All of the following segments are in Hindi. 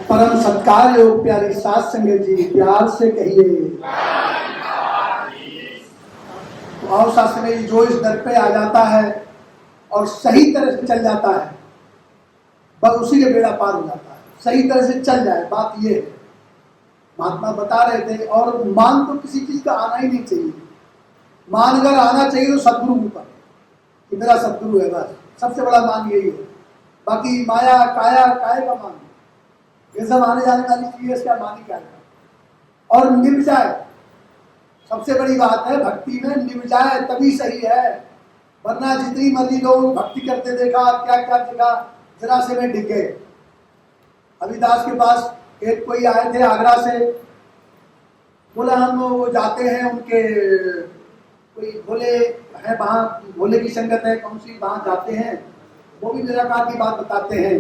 परम सत्कार योग प्यारी सात संगत जी, प्यार से कहिए। और सात संगत जी, जो इस दर पे आ जाता है और सही तरह से चल जाता है, बस उसी के बेड़ा पार हो जाता है। सही तरह से चल जाए, बात ये है। महात्मा बता रहे थे। और मान तो किसी चीज का आना ही नहीं चाहिए। मान अगर आना चाहिए तो सदगुरु ऊपर, कि मेरा सदगुरु है, बस सबसे बड़ा मान यही है। बाकी माया काया काय का मान, ये सब आने जाने वाली चीज है, इसका मान ही क्या है। और निभ जाए, सबसे बड़ी बात है भक्ति में, निभ जाए तभी सही है। वरना जितनी मर्जी लोग भक्ति करते देखा, क्या क्या देखा, जरा से में डिग गए। अभिदास के पास एक कोई आए थे आगरा से, बोला हम वो जाते हैं उनके कोई भोले है, वहाँ भोले की संगत है कौन सी, वहाँ जाते हैं, वो भी निराकार की बात बताते हैं।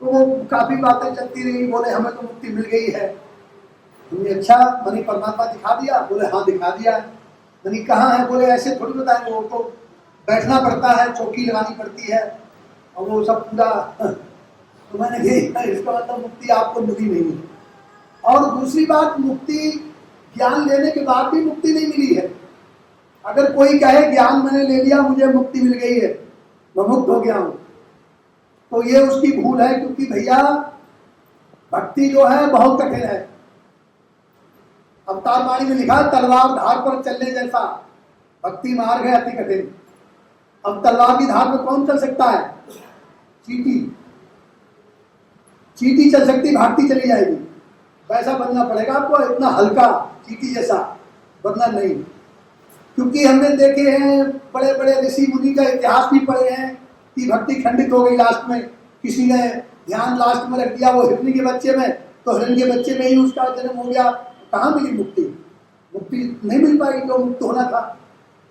तो वो काफी बातें चलती रही। बोले हमें तो मुक्ति मिल गई है। हमने अच्छा मनी परमात्मा दिखा दिया? बोले हाँ दिखा दिया। मनी कहाँ है? बोले ऐसे थोड़ी बताएंगे, वो तो बैठना पड़ता है, चौकी लगानी पड़ती है और वो सब पूरा। तो मैंने कहा इसका मतलब मुक्ति आपको मिली नहीं। और दूसरी बात, मुक्ति ज्ञान लेने के बाद भी मुक्ति नहीं मिली है। अगर कोई कहे ज्ञान मैंने ले लिया, मुझे मुक्ति मिल गई है, मैं मुक्त हो गया हूं, तो ये उसकी भूल है। क्योंकि भैया भक्ति जो है बहुत कठिन है। अवतार वाणी में लिखा तलवार धार पर चलने जैसा भक्ति मार्ग है अति कठिन। अब तलवार की धार पर कौन चल सकता है? चींटी, चींटी चल सकती, भागती चली जाएगी। वैसा बनना पड़ेगा आपको, इतना हल्का चींटी जैसा, वरना नहीं। क्योंकि हमने देखे हैं बड़े बड़े ऋषि मुनि का इतिहास भी पढ़े हैं कि भक्ति खंडित हो गई लास्ट में। किसी ने ध्यान लास्ट में रख दिया वो हिरणी के बच्चे में, तो हिरणी के बच्चे में ही उसका जन्म हो गया। कहाँ मिली मुक्ति? मुक्ति नहीं मिल पाई जो मुक्त होना था।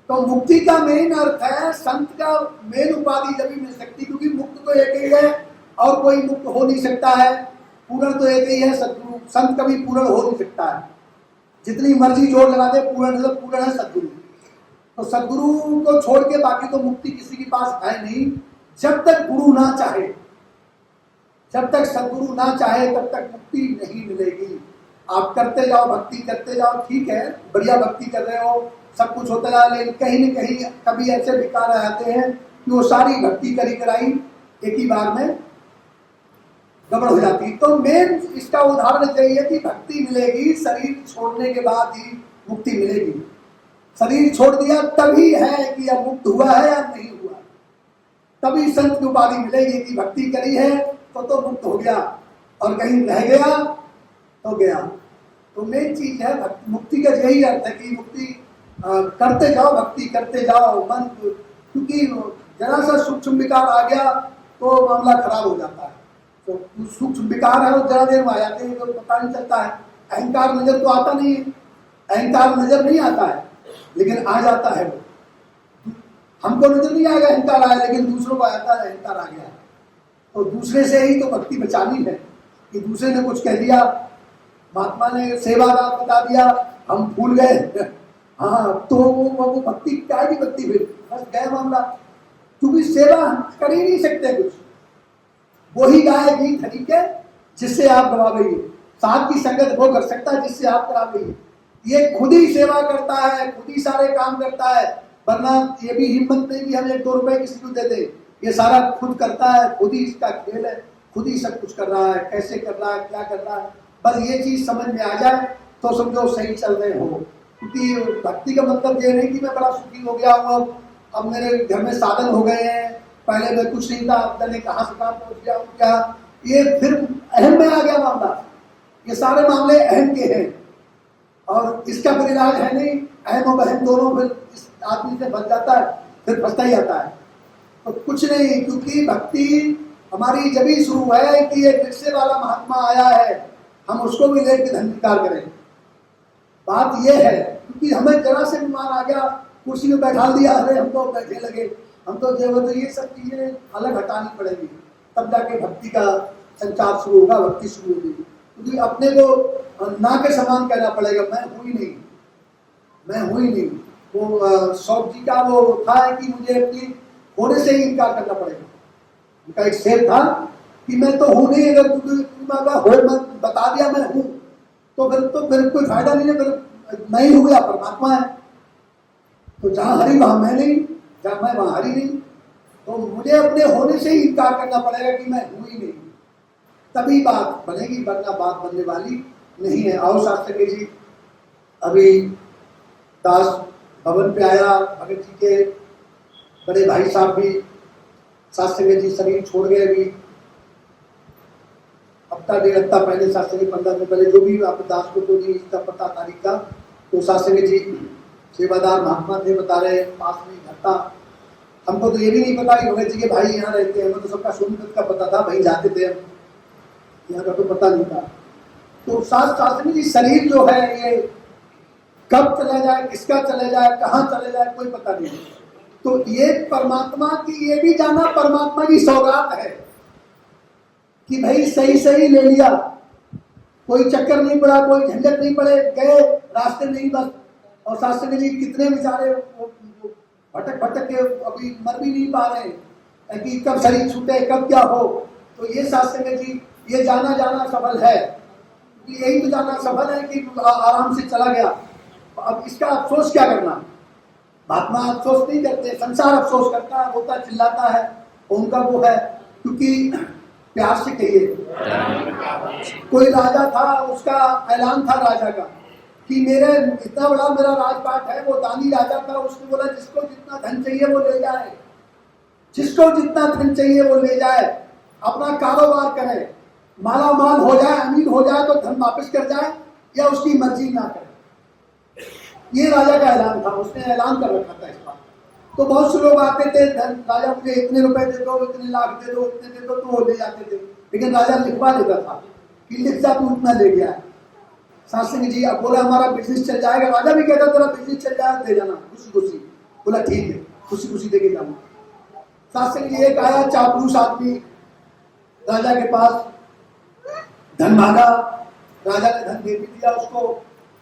तो मुक्ति का मेन अर्थ है, संत का मेन उपाधि जब भी मिल सकती, क्योंकि मुक्त तो एक ही है और कोई मुक्त हो नहीं सकता है। पूर्ण तो एक ही है, सदगुरु। संत कभी पूर्ण हो नहीं सकता है, जितनी मर्जी जोर लगा दे। पूर्ण है सदगुरु। तो सदगुरु को छोड़ के बाकी तो मुक्ति किसी के पास है नहीं, जब तक गुरु ना चाहे। जब तक सदगुरु ना चाहे तब तक मुक्ति नहीं मिलेगी। आप करते जाओ, भक्ति करते जाओ, ठीक है, बढ़िया भक्ति कर रहे हो, सब कुछ होता रहा, लेकिन कहीं न कहीं कभी ऐसे विकार आते हैं कि वो सारी भक्ति करी कराई एक ही बार में गड़बड़ हो जाती। तो मेन इसका उदाहरण चाहिए कि भक्ति मिलेगी शरीर छोड़ने के बाद ही मुक्ति मिलेगी। शरीर छोड़ दिया तभी है कि अब मुक्त हुआ है या नहीं हुआ, तभी संत की उपाधि मिलेगी कि भक्ति करी है तो मुक्त हो गया, और कहीं रह गया तो गया। तो मेन चीज है मुक्ति का यही अर्थ है कि मुक्ति करते जाओ, भक्ति करते जाओ मन। क्योंकि जरा सा सूक्ष्म विकार आ गया तो मामला खराब हो जाता है। तो सूक्ष्म विकार है वो जरा देर में आ जाते हैं, तो पता नहीं चलता है। अहंकार नजर तो आता नहीं है, अहंकार नजर नहीं आता है, लेकिन आ जाता है। वो हमको नजर नहीं आएगा अहंकार आया, लेकिन दूसरों को आता है अहंकार आ गया। तो दूसरे से ही तो भक्ति बचानी है कि दूसरे ने कुछ कह दिया, महात्मा ने सेवादार बता दिया, हम भूल गए, हाँ, तो वो भक्ति क्या की भक्ति, फिर बस गया मामला। क्योंकि सेवा कर ही नहीं सकते कुछ। वही गाय भी खरीद के जिससे आप गवावेंगे, साथ की संगत वो कर सकता है जिससे आप करावेंगे। ये खुद ही सेवा करता है, खुद ही सारे काम करता है, वरना ये भी हिम्मत नहीं कि हम 1-2 रुपए किसी को दे दे। ये सारा खुद करता है, खुद ही इसका खेल है, खुद ही सब कुछ कर रहा है, कैसे कर रहा है, क्या कर रहा है। बस ये चीज समझ में आ जाए तो समझो सही चल रहे हो। क्योंकि भक्ति का मतलब ये नहीं कि मैं बड़ा सुखी हो गया हूँ, अब मेरे घर में साधन हो गए हैं, पहले मैं कुछ नहीं था, अब मैंने कहाँ से कहाँ पहुँच गया हूँ, क्या ये फिर अहम में आ गया मामला। ये सारे मामले अहम के हैं और इसका फिर इलाज है नहीं। अहम और अहम दोनों फिर इस आदमी से बच जाता है, फिर फंसता ही आता है। तो कुछ नहीं, क्योंकि भक्ति हमारी जब ही शुरू है कि एक रिक्शे वाला महात्मा आया है, हम उसको भी लेकर धन्यकार करें। बात यह है, क्योंकि हमें जरा से बीमार आ गया, कुर्सी में बैठा दिया, अरे हम तो बैठे लगे, हम तो ये सब चीजें अलग हटानी पड़ेगी, तब जाके भक्ति का संचार शुरू होगा, भक्ति शुरू होगी। क्योंकि अपने को ना के समान कहना पड़ेगा, मैं हूँ ही नहीं, मैं हूँ ही नहीं। वो शौक जी का वो था कि मुझे अपनी होने से ही इनकार करना पड़ेगा। उनका एक शेर था कि मैं तो हूँ नहीं, अगर तुम हो मत बता दिया मैं हूं, तो फिर कोई फायदा नहीं है, फिर मैं ही हूं या परमात्मा है। तो जहां हरि वहां मैं नहीं, जहां मैं वहां हरि नहीं। तो मुझे अपने होने से ही इनकार करना पड़ेगा कि मैं हूं ही नहीं, तभी बात बनेगी, वरना बात बनने वाली नहीं है। आओ शास्त्री जी, अभी दास भवन पे आया, भगत जी के बड़े भाई साहब भी शास्त्री जी शरीर छोड़ गए। अभी हफ्ता डेढ़ हफ्ता पहले शास्त्री 15 दिन पहले, जो भी आप दास को तो नहीं इसका पता तारीख का, तो शास्त्री जी सेवादार महात्मा थे, बता रहे पास में घर था। हमको तो ये भी नहीं पता कि भगत जी के भाई यहाँ रहते हैं, हमें तो सबका सोनीपत का पता था, वहीं जाते थे हम, यहाँ का तो पता नहीं था। तो शास्त्री जी शरीर जो है ये कब चला जाए, किसका चले जाए, कहाँ चले जाए, कोई पता नहीं। तो ये परमात्मा की, ये भी जाना परमात्मा की सौगात है कि भाई सही सही ले लिया, कोई चक्कर नहीं पड़ा, कोई झंझट नहीं पड़े, गए रास्ते नहीं बस। और शास्त्री जी कितने बेचारे भटक भटक के अभी मर भी नहीं पा रहे कि कब शरीर छूटे, कब क्या हो। तो ये शास्त्री जी, ये जाना सफल है, यही तो जाना सफल है कि आराम से चला गया। अब इसका अफसोस क्या करना। महात्मा अफसोस नहीं करते, संसार अफसोस करता है, रोता चिल्लाता है, उनका वो है। क्योंकि प्यार से कहिए, कोई राजा था, उसका ऐलान था राजा का कि मेरे इतना बड़ा मेरा राजपाट है, वो दानी राजा था। उसने बोला जिसको जितना धन चाहिए वो ले जाए, जिसको जितना धन चाहिए वो ले जाए, अपना कारोबार करे, माला माल हो जाए, अमीर हो जाए तो धन वापस कर जाए, या उसकी मर्जी ना करे। ये राजा का ऐलान था, उसने ऐलान कर रखा था इस बात। तो बहुत से लोग आते थे, धन राजा मुझे इतने रुपए दे दो, इतने लाख दे दो, इतने दे दो, तो वो ले जाते थे। लेकिन राजा लिखवा देता था कि लिख जा तू इतना ले गया है। शास्त्री जी अब बोला हमारा बिजनेस चल जाएगा, राजा भी कहता तेरा बिजनेस चल जाएगा, दे जाना खुशी खुशी। बोला ठीक है, खुशी खुशी दे के जाऊंगा। शास्त्री जी एक आया चापलूस आदमी राजा के पास, धन मांगा, राजा ने धन दे भी दिया उसको,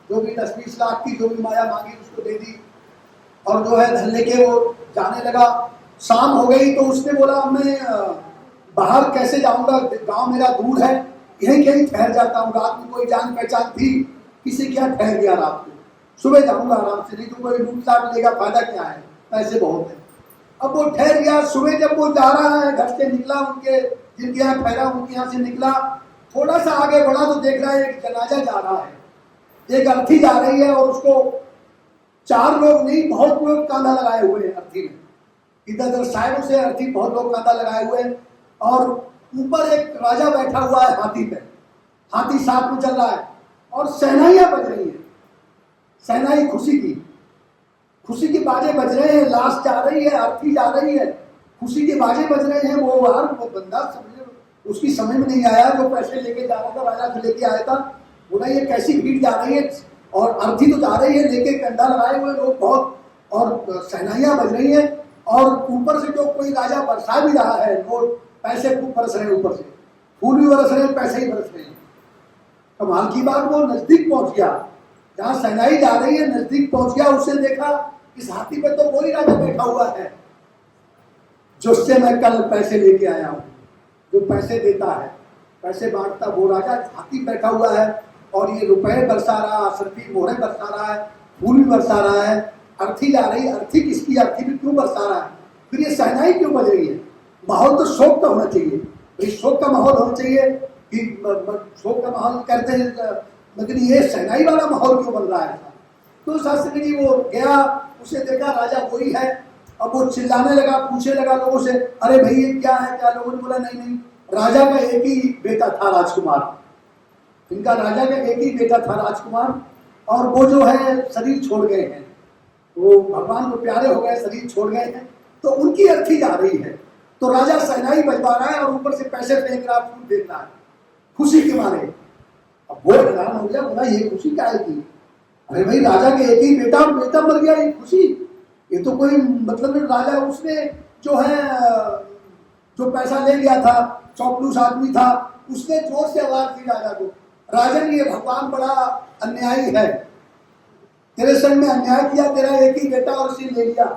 जो भी 10-20 लाख की जो भी माया मांगी उसको दे दी। और जो है धन लेके वो जाने लगा। शाम हो गई तो उसने बोला मैं बाहर कैसे जाऊंगा, गांव मेरा दूर है, यहीं कहीं ठहर जाता हूँ। रात में कोई जान पहचान थी किसी क्या, ठहर गया रात को, सुबह जाऊंगा आराम से, नहीं तो कोई लूट लाट लेगा, फायदा क्या है, पैसे बहुत है। अब वो ठहर गया। सुबह जब वो जा रहा है, घर से निकला, उनके जिनके यहाँ ठहरा उनके यहाँ से निकला, थोड़ा सा आगे बढ़ा तो देख रहा है एक जनाजा जा रहा है, एक अर्थी जा रही है, और उसको 4 लोग नहीं बहुत लोग कांधा लगाए हुए हैं अर्थी में, इधर उधर साइडों से अर्थी बहुत लोग कांधा लगाए हुए हैं। और ऊपर एक राजा बैठा हुआ है हाथी पे, हाथी साथ में चल रहा है, और शहनाइयां बज रही है, शहनाई खुशी की बाजे बज रहे हैं, लाश जा रही है, अर्थी जा रही है, खुशी के बाजे बज रहे हैं। वो बंदा उसकी समझ में नहीं आया, जो पैसे लेके जा रहा था, राजा से लेके आया था, बोला ये कैसी भीड़ जा रही है, और अर्थी तो जा रही है लेके कंधा लगाए हुए लोग बहुत, और शहनाइयां बज रही है, और ऊपर से जो कोई राजा बरसा भी रहा है, नोट पैसे खूब बरस रहे हैं, ऊपर से फूल भी बरस रहे हैं, पैसे ही बरस रहे हैं। कमाल की बात, वो नजदीक पहुंच गया, जहां शहनाई जा रही है नजदीक पहुंच गया। उसने देखा इस हाथी पे तो वही राजा बैठा हुआ है जिससे मैं कल पैसे लेके आया हूं, जो पैसे देता है, पैसे बांटता, वो राजा हाथी बैठा हुआ है, और ये रुपए बरसा रहा, सरफी मोहरे बरसा रहा है, फूल भी बरसा रहा है, अर्थी जा रही है, अर्थी किसकी, अर्थी भी क्यों बरसा रहा है, फिर ये शहनाई क्यों बज रही है। माहौल तो शोक का होना चाहिए, भाई शोक का माहौल होना चाहिए कि शोक का माहौल करते हैं, लेकिन ये शहनाई वाला माहौल क्यों बन रहा है। तो शास्त्री जी वो गया, उसे देखा राजा वही है। अब वो चिल्लाने लगा, पूछने लगा लोगों से, अरे भाई ये क्या है क्या। लोगों ने बोला नहीं, राजा का एक ही बेटा था राजकुमार, इनका राजा का एक ही बेटा था राजकुमार, और वो जो है शरीर छोड़ गए हैं, वो भगवान को प्यारे हो गए, शरीर छोड़ गए हैं, तो उनकी अर्थी जा रही है। तो राजा शहनाई बजवा रहा है और ऊपर से पैसे फेंक रहा, फूल फेंक रहा है खुशी के मारे। अब वो हैरान हो गया, बोला ये खुशी क्या है की। अरे भाई राजा के एक ही बेटा, बेटा मर गया, ये खुशी, ये तो कोई मतलब नहीं। राजा उसने जो है जो पैसा ले गया था, चौपलूस आदमी था, उसने जोर से आवाज दी राजा को, राजन ये भगवान बड़ा अन्यायी है, तेरे संग में अन्याय किया, तेरा एक ही बेटा और इसे ले लिया,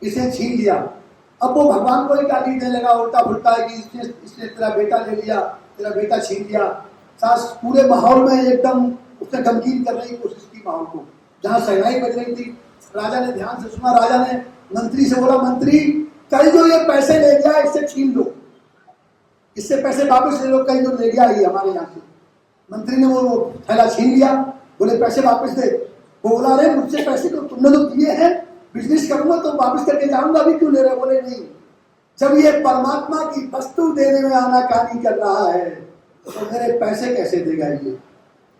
इसे छीन लिया। अब वो भगवान को ही गाली देने लगा उल्टा फुल्टा कि इसने तेरा बेटा ले लिया, तेरा बेटा छीन लिया। सास पूरे माहौल में एकदम उसने गमगीन करने की कोशिश की माहौल को। जहाँ शहनाई बज रही थी, राजा ने ध्यान से सुना। राजा ने मंत्री से बोला, मंत्री कल जो ये पैसे ले गया इससे छीन लो, इससे पैसे वापस ले लो, कल जो ले गया ये हमारे यहाँ से। मंत्री ने वो थैला छीन लिया, बोले पैसे वापस दे। वो बोला, अरे मुझसे पैसे तो तुमने तो दिए हैं, बिजनेस करूंगा तो वापस करके जाऊंगा, अभी क्यों ले रहे? बोले नहीं, जब ये परमात्मा की वस्तु देने में आनाकानी कर रहा है तो मेरे पैसे कैसे देगा?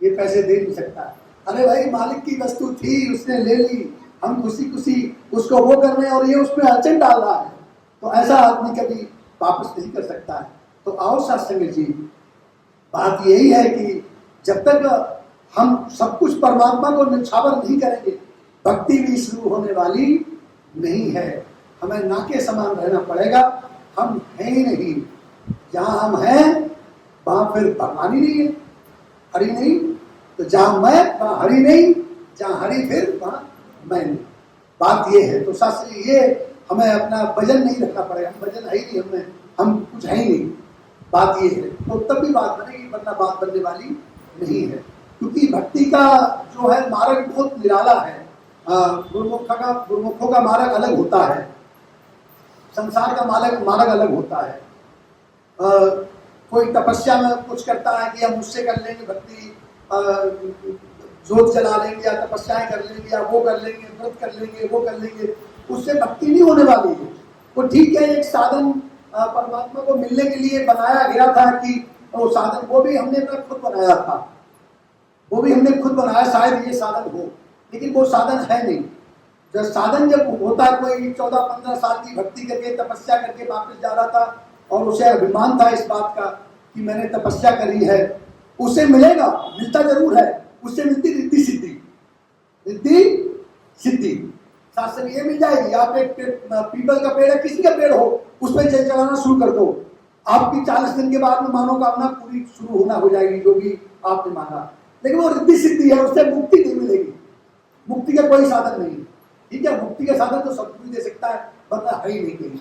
ये पैसे दे नहीं सकता। अरे भाई, मालिक की वस्तु थी, उसने ले ली, हम खुशी खुशी उसको वो कर रहे हैं और ये उसमें अड़चन डाल रहा है, तो ऐसा आदमी कभी वापस नहीं कर सकता है। तो आओ सत्संग जी, बात यही है कि जब तक हम सब कुछ परमात्मा को निछावर नहीं करेंगे, भक्ति भी शुरू होने वाली नहीं है। हमें ना के समान रहना पड़ेगा। हम हैं ही नहीं, जहाँ हम हैं वहाँ फिर भगवान ही नहीं है, हरि नहीं। तो जहाँ मैं वहाँ हरि नहीं, जहाँ हरि फिर वहाँ मैं नहीं। बात ये है। तो शास्त्री ये हमें अपना वजन नहीं रखना पड़ेगा, वजन है ही नहीं हमें, हम कुछ है ही नहीं। बात ये है, तो तब भी बात बनेगी, वरना बात बनने वाली नहीं है। क्योंकि भक्ति का जो है मार्ग बहुत निराला है। गुरुमुखों का मार्ग अलग होता है, संसार का मार्ग अलग होता है। कोई तपस्या में कुछ करता है कि हम उससे कर लेंगे भक्ति, जोत जला लेंगे या तपस्याएं कर लेंगे या वो कर लेंगे, व्रत कर लेंगे, वो कर लेंगे, उससे भक्ति नहीं होने वाली है। वो ठीक है, एक साधन परमात्मा को मिलने के लिए बनाया गया था कि वो साधन, वो भी हमने अपना खुद बनाया था, वो भी हमने खुद बनाया, शायद ये साधन हो, लेकिन वो साधन है नहीं। जब साधन जब होता है, कोई 14-15 साल की भक्ति करके तपस्या करके वापस जा रहा था और उसे अभिमान था इस बात का कि मैंने तपस्या करी है, उसे मिलेगा, मिलता जरूर है, उससे मिलती रिद्धि सिद्धि, रिद्धि सिद्धि शास्त्र ये मिल जाएगी। आप एक पीपल का पेड़ है, किसी का पेड़ हो, उस पर जल चलाना शुरू कर दो, आपकी 40 दिन के बाद में मनोकामना पूरी शुरू होना हो जाएगी, जो भी आपने मांगा। लेकिन वो रिद्धि सिद्धि है, उससे मुक्ति नहीं मिलेगी। मुक्ति का कोई साधन नहीं, ठीक है। मुक्ति का साधन तो सब कुछ दे सकता है, वरना है ही नहीं कहीं।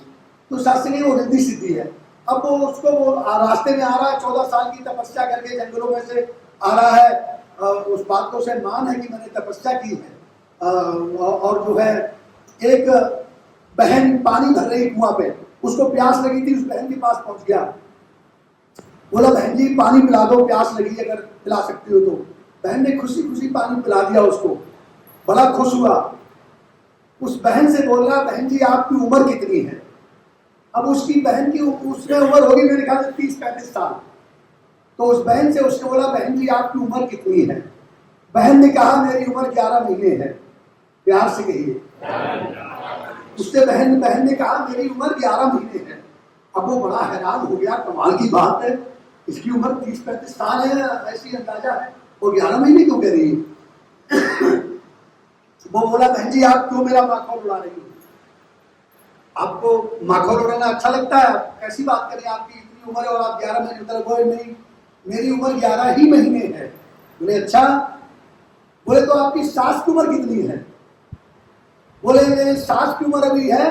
तो शास्त्र की वो रिद्धि सिद्धि है। अब वो उसको वो रास्ते में आ रहा है, 14 साल की तपस्या करके जंगलों में से आ रहा है, उस बात को उसे मान है कि मैंने तपस्या की है। और जो है एक बहन पानी भर रही कुआं पे, उसको प्यास लगी थी, उस बहन के पास पहुंच गया, बोला बहन जी पानी पिला दो, प्यास लगी, अगर पिला सकती हो तो। बहन ने खुशी खुशी पानी पिला दिया उसको, बड़ा खुश हुआ। उस बहन से बोल रहा, बहन जी आपकी उम्र कितनी है? अब उसकी बहन की उसमें उम्र होगी मेरे ख्याल से 30-35 साल। तो उस बहन से उसने बोला, बहन जी आपकी उम्र कितनी है? बहन ने कहा मेरी उम्र 11 महीने है। प्यार से कहिए। उससे बहन ने कहा मेरी उम्र 11 महीने है। अब वो बड़ा हैरान हो गया, कमाल की बात है, इसकी उम्र 30-35 साल है, ऐसी अंदाजा है, वो 11 महीने क्यों कह रही है? वो बोला बहन जी आप क्यों मेरा माखौल उड़ा रही हो? आपको माखौल उड़ाना अच्छा लगता है? कैसी बात करें, आपकी इतनी उम्र है और आप 11 महीने? मतलब वो नहीं, मेरी उम्र 11 ही महीने है। बोले अच्छा, बोले तो आपकी सास की उम्र कितनी है? बोले मेरे सास की उम्र अभी है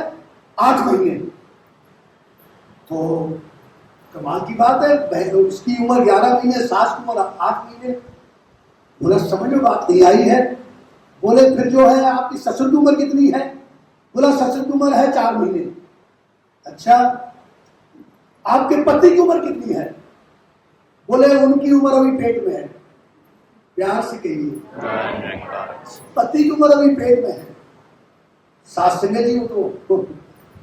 8 महीने। तो कमाल की बात है, उसकी उम्र 11 महीने, सास की उम्र 8 महीने। बोला समझ में बात नहीं आई है। बोले फिर जो है आपकी ससुर की उम्र कितनी है? बोला ससुर की उम्र है 4 महीने। अच्छा, आपके पति की उम्र कितनी है? बोले उनकी उम्र अभी पेट में है। प्यार से कहिए, पति की उम्र अभी पेट में है। सास संगे जी तो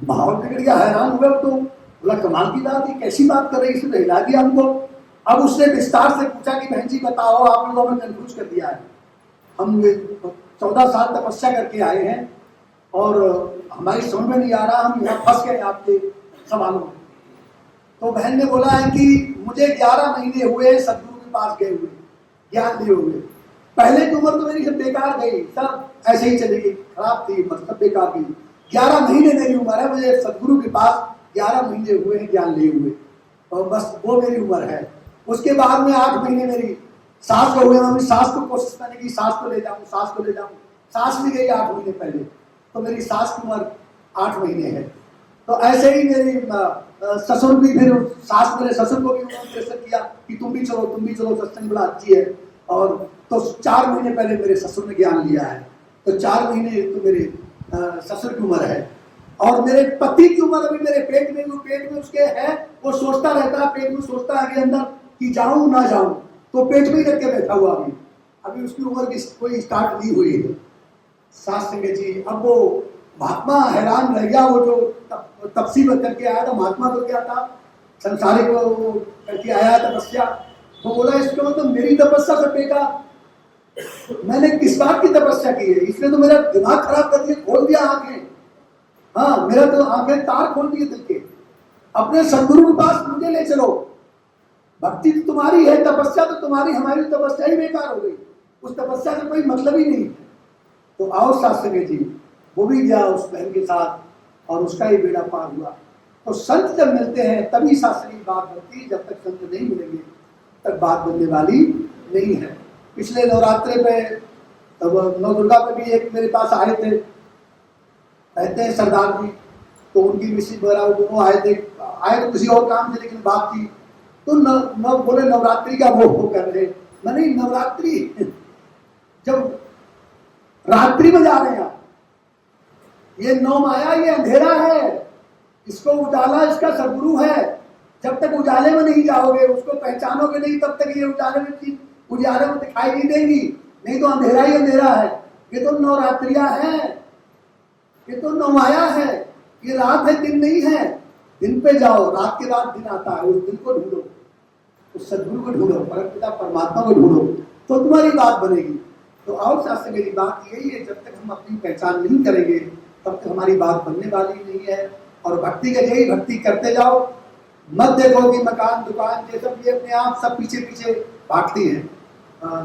माहौल बिगड़ गया, हैरान हुआ। तो बोला कमाल की बात है, कैसी बात कर रही, इसने हिला दिया हमको। अब उसने विस्तार से पूछा कि बहन जी बताओ, आप लोगों ने कंफ्यूज कर दिया है, हम 14 साल तपस्या करके आए हैं और हमारी समझ में नहीं आ रहा, हम यहाँ फंस गए आपके सवालों में। तो बहन ने बोला है कि मुझे 11 महीने हुए सदगुरु के पास गए हुए, ज्ञान लिए हुए। पहले की उम्र तो मेरी सब बेकार गई, सब ऐसे ही चली गई, खराब थी, मतलब बेकार गई। 11 महीने मेरी उम्र है, मुझे सदगुरु के पास 11 महीने हुए हैं ज्ञान लिए हुए, और बस वो मेरी उम्र है। उसके बाद में 8 महीने मेरी सास को हुए, मैं सास को कोशिश मैंने की, सास को ले जाऊं, सास को ले जाऊं। सास भी गई 8 महीने पहले, तो मेरी सास की उम्र 8 महीने है। तो ऐसे ही मेरी ससुर भी, फिर सास मेरे ससुर को भी उन्होंने प्रेशर किया कि तुम भी चलो, सत्संग बड़ा अच्छी है। और तो 4 महीने पहले मेरे ससुर ने ज्ञान लिया है, तो 4 महीने तो मेरे ससुर की उम्र है। और मेरे पति की उम्र अभी मेरे पेट में उसके है, वो सोचता रहता है, पेट में सोचता है कि अंदर कि जाऊं ना जाऊं, तो पेट में ही रख के बैठा हुआ अभी उसकी उम्र की कोई स्टार्ट नहीं हुई है। सास संगत जी, अब वो महात्मा हैरान रह गया, वो जो तपसी करके आया था, महात्मा तो क्या था, संसारिक करके आया तपस्या। वो बोला इसको तो मेरी तपस्या से बेटा, मैंने किस बात की तपस्या की है, इसने तो मेरा दिमाग खराब कर दिया, खोल दिया आंखें। हाँ, मेरा तो आंखें तार खोल दिए दिल के। अपने सदगुरु के पास मुझे ले चलो, भक्ति तो तुम्हारी है, तपस्या तो तुम्हारी, हमारी तपस्या ही बेकार हो गई, उस तपस्या का कोई मतलब ही नहीं है। तो आओ शास्त्री जी, वो भी गया उस बहन के साथ और उसका ही बेड़ा पार हुआ। तो संत जब मिलते हैं तभी शास्त्री की बात बनती है, जब तक संत नहीं मिलेंगे तक बात बनने वाली नहीं है। पिछले नवरात्रे पे, तब नव दुर्गा पे भी एक मेरे पास आए थे, कहते हैं सरदार जी, तो उनकी मिसिस वगैरह वो आए तो किसी और काम से, लेकिन बात की तो न बोले नवरात्रि का वो कर रहे, मैंने नवरात्रि जब रात्रि में जा रहे हैं, ये नौ माया, ये अंधेरा है, इसको उजाला इसका सदगुरु है। जब तक उजाले में नहीं जाओगे, उसको पहचानोगे नहीं, तब तक ये उजाले में दिखाई नहीं देंगी, नहीं तो अंधेरा ही अंधेरा है। ये तो नवरात्रियां हैं, ये तो नौ माया है, ये रात है दिन नहीं है। दिन पे जाओ, रात के बाद दिन आता है, उस दिन को ढूंढो, उस सदगुरु को ढूंढो, परमपिता परमात्मा को ढूंढो, तो तुम्हारी बात बनेगी। तो आओ शास्त्र, मेरी बात यही है, जब तक हम अपनी पहचान नहीं करेंगे तब तक हमारी बात बनने वाली नहीं है। और भक्ति का यही, भक्ति करते जाओ, मत देखो कि मकान दुकान ये सब, ये अपने आप सब पीछे पीछे भागती हैं,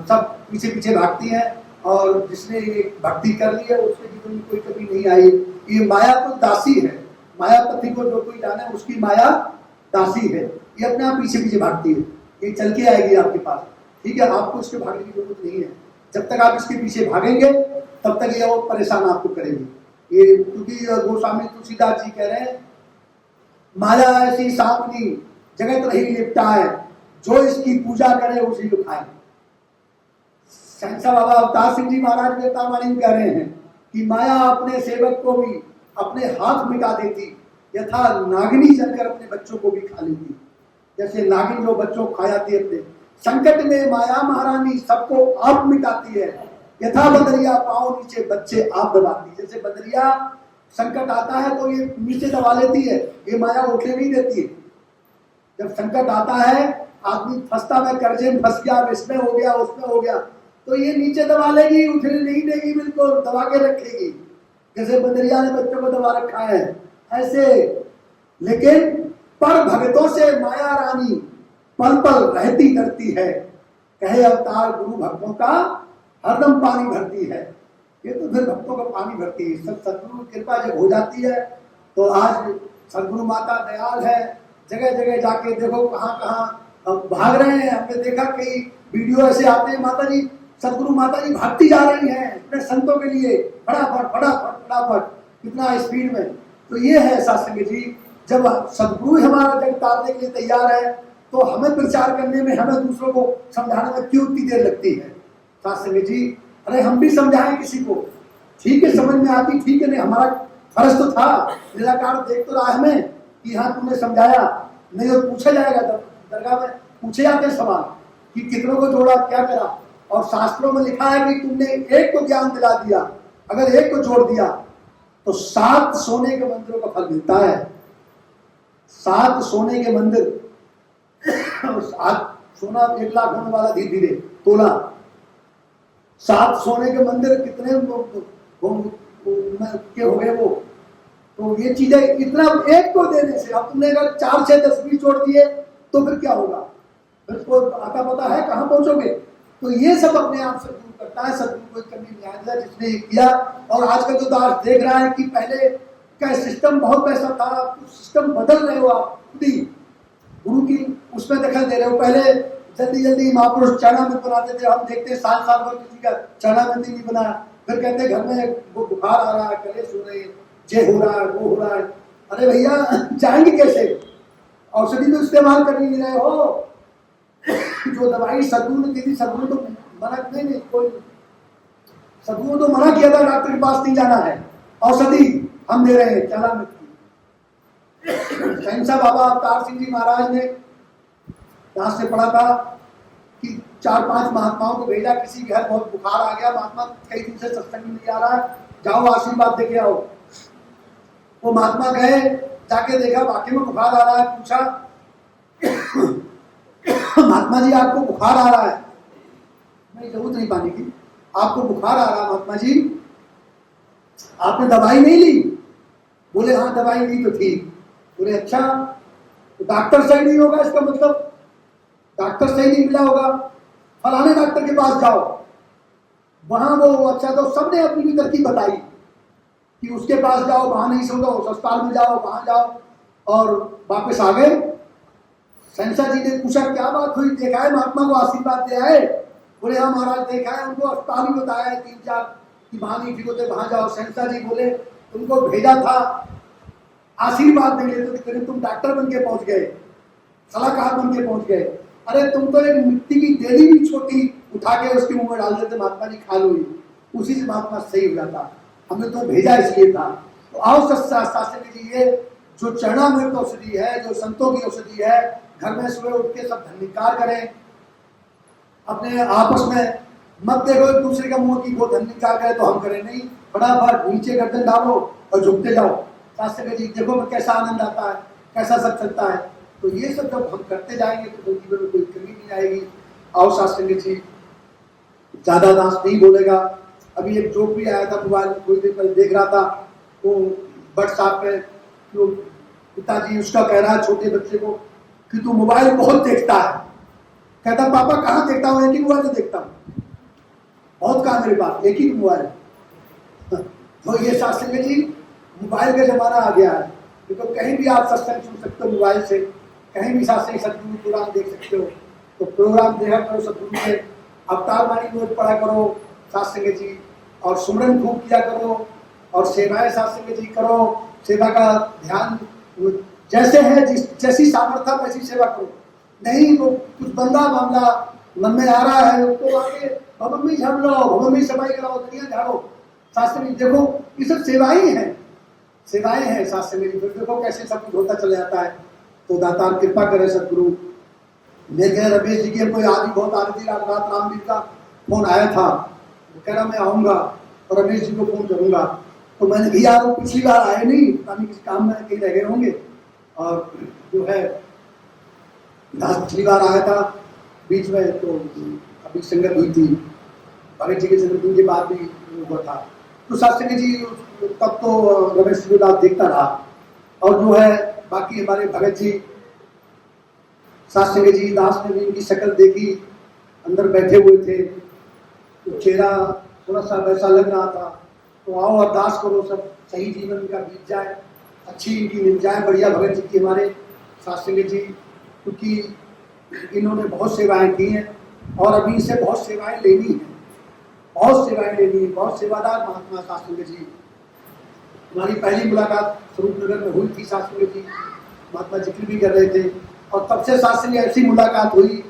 सब पीछे पीछे भागती हैं। और जिसने ये भक्ति कर ली है उसके जीवन में कोई कभी नहीं आई। ये माया तो दासी है, मायापति को जो कोई जाने उसकी माया दासी है, ये अपने आप पीछे पीछे भागती है, ये चल के आएगी आपके पास, ठीक है, आपको इसके भागने की जरूरत नहीं है। जब तक आप इसके पीछे भागेंगे तब तक ये और परेशान आपको करेंगे। ये क्योंकि गोस्वामी तुलसीदास जी कह रहे हैं, माया ऐसी सांपनी जगत रही लिपटाए, जो इसकी पूजा करे उसी को खाए। शंकर बाबा अवतार सिंह जी महाराज वेतावाणी कह रहे हैं कि माया अपने सेवक को भी अपने हाथ मिटा देती, यथा नागिनी चलकर अपने बच्चों को भी खा लेती। जैसे नागिन जो बच्चों को खा जाती है, अपने संकट में माया महारानी सबको आप मिटाती है, यथा बदरिया पाँव नीचे बच्चे आप दबाती। जैसे बदरिया संकट आता है तो ये नीचे दबा लेती है, ये माया उठने नहीं देती है। जब संकट आता है, आदमी फंसता में, कर्जे में फंस गया, इसमें हो गया उसमें हो गया, तो ये नीचे दबा लेगी, उठने नहीं देगी, बिल्कुल दबा के रखेगी। जैसे बदरिया ने बच्चों को दबा रखा है ऐसे। लेकिन पर भक्तों से माया रानी पल पल रहती करती है, कहे अवतार गुरु भक्तों का हरदम पानी भरती है। ये तो फिर भक्तों का पानी भरती है। सब सदगुरु कृपा जब हो जाती है तो आज सदगुरु माता दयाल है, जगह जगह जाके देखो कहाँ कहाँ भाग रहे हैं। हमने देखा कई वीडियो ऐसे आते हैं, माता जी सदगुरु माता जी भागती जा रही हैं अपने संतों के लिए, फटाफट फटाफट फटाफट, कितना स्पीड में। तो ये है सत्संग जी, जब सदगुरु हमारा जग तारने के लिए तैयार है तो हमें प्रचार करने में, हमें दूसरों को समझाने में क्यों इतनी देर लगती है सत्संग जी। अरे हम भी समझाएं किसी को, ठीक है, समझ में आती, ठीक है, नहीं हमारा फर्ज तो था, निराकार देख तो रहा है हमें कि हाँ तुमने समझाया, नहीं तो पूछा जाएगा, दरगाह में पूछे जाते सवाल कि कितनों को जोड़ा, क्या करा। और शास्त्रों में लिखा है कि तुमने एक को ज्ञान दिला दिया, अगर एक को जोड़ दिया तो 7 सोने के मंदिरों का फल मिलता है। 7 सोने के मंदिर, 7 सोना 1 लाख होने वाला धीरे धीरे तोला, 7 सोने के मंदिर कितने के हो गए वो। तो ये चीजें इतना एक को देने से, अब तुमने अगर 4, 6, 10, 20 जोड़ दिए तो फिर क्या होगा, फिर कोई आता पता है कहाँ पहुंचोगे। तो ये सब अपने आप से दूर करता है, सदगुरु कोई कमी नहीं आया जिसने ये किया। और आज का जो दास देख रहा है कि पहले का सिस्टम बहुत पैसा था, सिस्टम बदल रहे हो आप खुद ही, गुरु की उसमें दिखाई दे रहे हो। पहले जल्दी जल्दी महापुरुष चरणामृत बनाते थे, हम देखते हैं साल भर किसी का चरणामृत नहीं बना, फिर कहते घर में वो बुखार आ रहा है, कलेश हो रहे, ये हो रहा है, वो हो रहा है, अरे भैया जाएंगे कैसे, औषधि तो इस्तेमाल कर नहीं रहे हो। जो दवाई सदगुरु ने दी थी, सदगुरु तो मना नहीं कोई, सदगुरु तो मना किया था डॉक्टर के पास नहीं जाना है, औषधि हम दे रहे हैं, चला मत की। शहंशाह बाबा अवतार सिंह जी महाराज ने यहाँ से पढ़ा था कि 4-5 महात्माओं को भेजा, किसी घर बहुत बुखार आ गया, महात्मा कई दिन से सत्संग नहीं आ रहा है, जाओ आशीर्वाद देके आओ। वो महात्मा गए, जाके देखा वाकई में बुखार आ रहा है, पूछा महात्मा जी आपको बुखार आ रहा है? नहीं, जरूरत नहीं पानी की, आपको बुखार आ रहा है महात्मा जी, आपने दवाई नहीं ली? बोले हाँ दवाई ली तो ठीक। बोले अच्छा, तो डॉक्टर सही नहीं होगा, इसका मतलब डॉक्टर सही नहीं मिला होगा, फलाने डॉक्टर के पास जाओ। वहां वो अच्छा, तो सबने अपनी भी तरकीब बताई कि उसके पास जाओ, वहां नहीं होगा, उस अस्पताल में जाओ, वहां जाओ, और वापस आ गए। शहंशाह जी ने पूछा क्या बात हुई, देखा है महात्मा को आशीर्वाद दे आए? बोले हाँ महाराज देखा है, उनको अस्पताल ही बताया है 3-4 कि वहां नहीं ठीक होते, वहां जाओ। शहंशाह जी बोले तुमको भेजा था आशीर्वाद देने, तो तुम डॉक्टर बन के पहुंच गए, सलाहकार बन के पहुंच गए। अरे तुम तो एक मिट्टी की डेली भी छोटी उठा के उसके मुंह में डाल देते, महात्मा जी खा लो, उसी से महात्मा सही हो जाता, हमने तो भेजा इसलिए था। तो आओ शास्त्री जी, ये जो चरणामृत औषधि है, जो संतों की औषधि है, घर में सुबह उठ के सब धन्यकार करें, अपने आपस में मत देखो एक दूसरे का मुंह की वो धन्यकार करे तो हम करें, नहीं, फटाफट नीचे गर्दन डालो और झुकते जाओ। शास्त्री जी देखो कैसा आनंद आता है, कैसा सब चलता है। तो ये सब जब हम करते जाएंगे तो जीवन में कोई कमी नहीं आएगी। आओ शास्त्री जी, ज्यादा दास नहीं बोलेगा। अभी एक जोक भी आया था, मोबाइल थोड़ी देर पहले देख रहा था, वो व्हाट्सएप पे, तो पिताजी उसका कह रहा है छोटे बच्चे को कि तू मोबाइल बहुत देखता है। कहता पापा कहाँ देखता हूँ, एक ही मोबाइल देखता हूँ, बहुत कहा मेरे पास एक ही मोबाइल। तो ये शास्त्री जी मोबाइल का जमाना आ गया है, तो कहीं भी आप सत्संग सुन सकते हो मोबाइल से, कहीं भी शास्त्री सदगुरु प्रोग्राम देख सकते हो। तो प्रोग्राम देखा करो सदगुरु के, अवतार वाणी नोट पढ़ा करो शास्त्री जी, और सुमरन खूब किया करो, और सेवाएं शास्त्री जी करो। सेवा का ध्यान जैसे है, जैसी सामर्थ्य वैसी सेवा करो। नहीं वो कुछ बंदा मामला मन में आ रहा है, उसको आके भवन में झाड़ लो, भवन में सफाई कराओ, दुनिया झाड़ो। शास्त्री जी देखो ये सब सेवाएं हैं, सेवाएं हैं शास्त्री जी। फिर देखो कैसे सब कुछ होता चला जाता है। तो दातार कृपा करे सदगुरु। मेरे रमेश जी की कोई आदमी बहुत आ रही थी, रात रामवीर का फोन आया था, कह रहा मैं आऊँगा और रमेश जी को फोन करूँगा। तो मैंने भी यार वो पिछली बार आए नहीं, पता नहीं किसी काम में कहीं रह गए होंगे। और जो है पिछली बार आया था बीच में, तो अभी संगत हुई थी, भगत जी के जन्मदिन के बाद भी हुआ था। तो शास्त्री जी तब तो रमेश जी को देखता रहा। और जो है बाकी हमारे भगत जी, शास्त्री जी दास ने भी उनकी शक्ल देखी, अंदर बैठे हुए थे, तो चेहरा थोड़ा सा वैसा लग रहा था। तो आओ अरदास करो सब सही जीवन इनका बीत जाए, अच्छी इनकी मिल जाए, बढ़िया भगत जी की हमारे शास्त्री जी, क्योंकि इन्होंने बहुत सेवाएं की हैं और अभी इनसे बहुत सेवाएं लेनी है, बहुत सेवाएं लेनी है। बहुत सेवादार महात्मा शास्त्री जी। हमारी पहली मुलाकात स्वरूप नगर में हुई थी, शास्त्री जी महात्मा जिक्र भी कर रहे थे। और तब से शास्त्री ऐसी मुलाकात हुई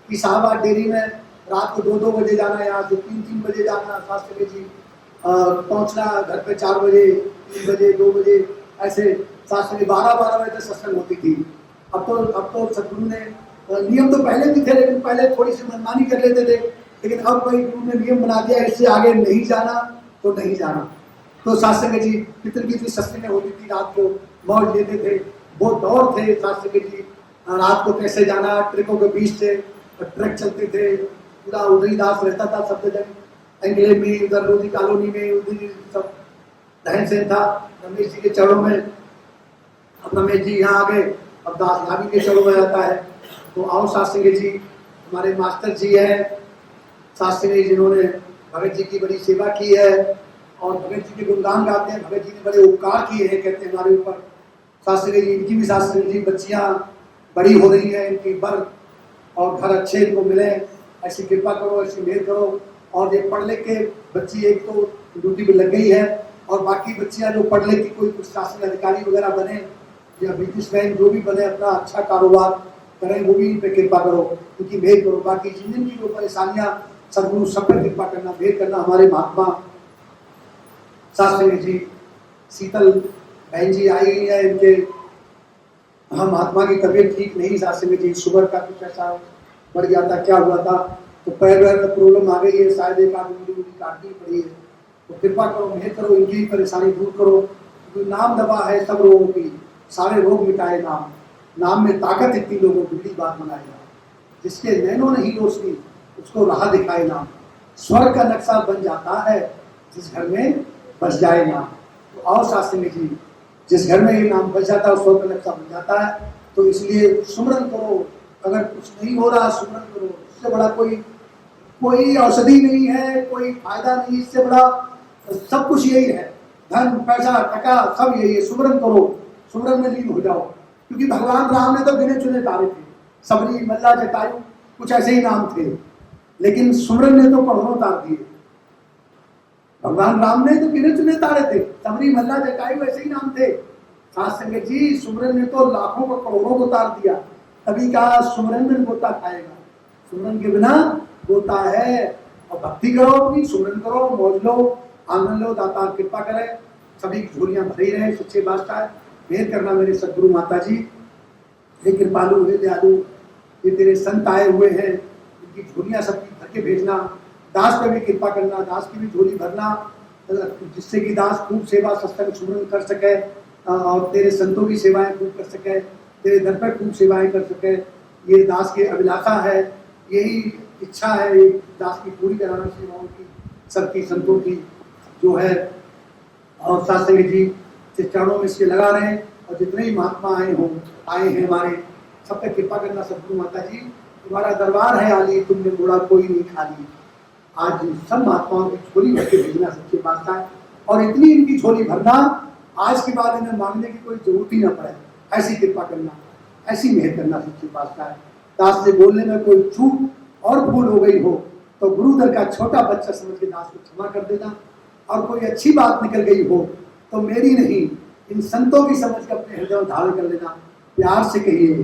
कि साहबाद डेयरी में रात को 2-2 बजे जाना, यहाँ से 3-3 बजे जाना, शास्त्री जी पहुँचना घर पे 4 बजे, 3 बजे, 2 बजे, ऐसे शास्त्री 12-12 बजे तक सत्संग होती थी। अब तो सदगुरु ने नियम तो पहले भी थे, लेकिन पहले थोड़ी सी मनमानी कर लेते थे, लेकिन अब भाई गुरु ने नियम बना दिया, इससे आगे नहीं जाना तो नहीं जाना। तो शास्त्री जी पितर की सत्संग होती थी, रात को मौज लेते थे, वो दौर थे शास्त्री जी। रात को कैसे जाना, ट्रकों के बीच से ट्रक चलते थे, पूरा उदय दास रहता था सब जगह, एंगले में, उधर लोधी कॉलोनी में, उधर सब रहन सहन था रमेश जी के चरणों में। अब रमेश जी यहाँ आ गए, अब दास भाभी के चरणों में आता है। तो आओ शास्त्री जी, हमारे मास्टर जी हैं शास्त्री जी, जिन्होंने भगत जी की बड़ी सेवा की है और भगत जी के गुणगान गाते हैं। भगत जी ने बड़े उपकार किए हैं कहते हैं हमारे ऊपर। शास्त्री जी, इनकी भी शास्त्री जी बच्चियाँ बड़ी हो रही हैं, इनकी बर और घर अच्छे इनको मिले, ऐसी कृपा करो, ऐसी मेहर करो। और ये पढ़ लिख के बच्ची एक तो ड्यूटी पे लग गई है और बाकी बच्चियां जो पढ़ लेती कोई प्रशासन अधिकारी वगैरह बने या बिजनेसमैन जो भी बने, अपना अच्छा कारोबार करें, वो भी इन पे कृपा करो, उनकी भेद करो। बाकी जिन की जो परेशानियां, सदगुरु सब पर कृपा करना, भेद करना। हमारे महात्मा शास्त्री जी, शीतल बहन जी आई है, इनके हम महात्मा की तबीयत ठीक नहीं, शास्त्री जी शुगर का कुछ ऐसा बढ़ गया था, क्या हुआ था, तो पैर वैर में प्रॉब्लम आ गई है, शायद एक आध उंगली काटनी पड़ी है। तो कृपा करो, मेहर करो, इनकी परेशानी दूर करो। तो नाम दवा है सब रोगों की, सारे रोग मिटाए नाम, नाम में ताकत इतनी लोगों की, बड़ी बात बनाएगा। जिसके नैनों नहीं रोशनी, उसको राह दिखाए नाम। स्वर्ग का नक्शा बन जाता है जिस घर में बस जाए नाम। तो आओ शास्त्री में जी, जिस घर में ये नाम बस जाता है, स्वर्ग का नक्शा बन जाता है। तो इसलिए सुमरन करो, अगर कुछ नहीं हो रहा सुमरन करो, इससे बड़ा कोई औषधि नहीं है, कोई फायदा नहीं, इससे बड़ा सब कुछ यही है, धन पैसा टका सब यही है। सुमरन करो, सुमरन में लीन हो जाओ, क्योंकि भगवान राम ने तो गिने चुने तारे थे, सबरी मल्ला जटायु कुछ ऐसे ही नाम थे, लेकिन सुमरन ने तो करोड़ों तार दिए। भगवान राम ने तो गिने चुने तारे थे, सबरी मल्ला जटायु ऐसे ही नाम थे। साथ संगत जी, सुमरन ने तो लाखों को करोड़ों को तार दिया। तभी कहा सुमरन में गोता खाएगा, सुमरन के बिना गोता है। और भक्ति करो अपनी, सुमरन करो, मौज लो, आनंद लो, दाता कृपा करे, सभी की झोलियां भरी रहे, सच्चे बादशाह मेहर करना मेरे सदगुरु माता जी। हे कृपालु, हे दयालु, ये तेरे संत आए हुए हैं, इनकी झोलियां सबकी भर के भेजना। दास पे भी कृपा करना, दास की भी झोली भरना, जिससे कि दास खूब सेवा सत्संग सुमरन कर सके और तेरे संतों की सेवाएं खूब कर सके, तेरे दर पर खूब सेवाएं कर सके। ये दास की अभिलाषा है, यही इच्छा है, ये दास की पूरी कराना सेवाओं की, सबकी संतों की जो है। और शास्त्री जी से चरणों में इसके लगा रहे हैं, और जितने ही महात्मा आए हैं हमारे, सब पे कृपा करना सदगुरु माता जी। तुम्हारा दरबार है आली, तुमने मोड़ा कोई नहीं खाली। आज सब महात्माओं की झोली भर के भेजना सच्चे बादशाह, और इतनी इनकी झोली भरना आज के बाद इन्हें मांगने की कोई जरूरत ही ना पड़े, ऐसी कृपा करना, ऐसी मेहर करना सच्चे बादशाह। दास से बोलने में कोई चूक और भूल हो गई हो तो गुरुदर का छोटा बच्चा समझ के दास को क्षमा कर देना, और कोई अच्छी बात निकल गई हो तो मेरी नहीं, इन संतों की समझ के अपने हृदय में धारण कर लेना। प्यार से कहिए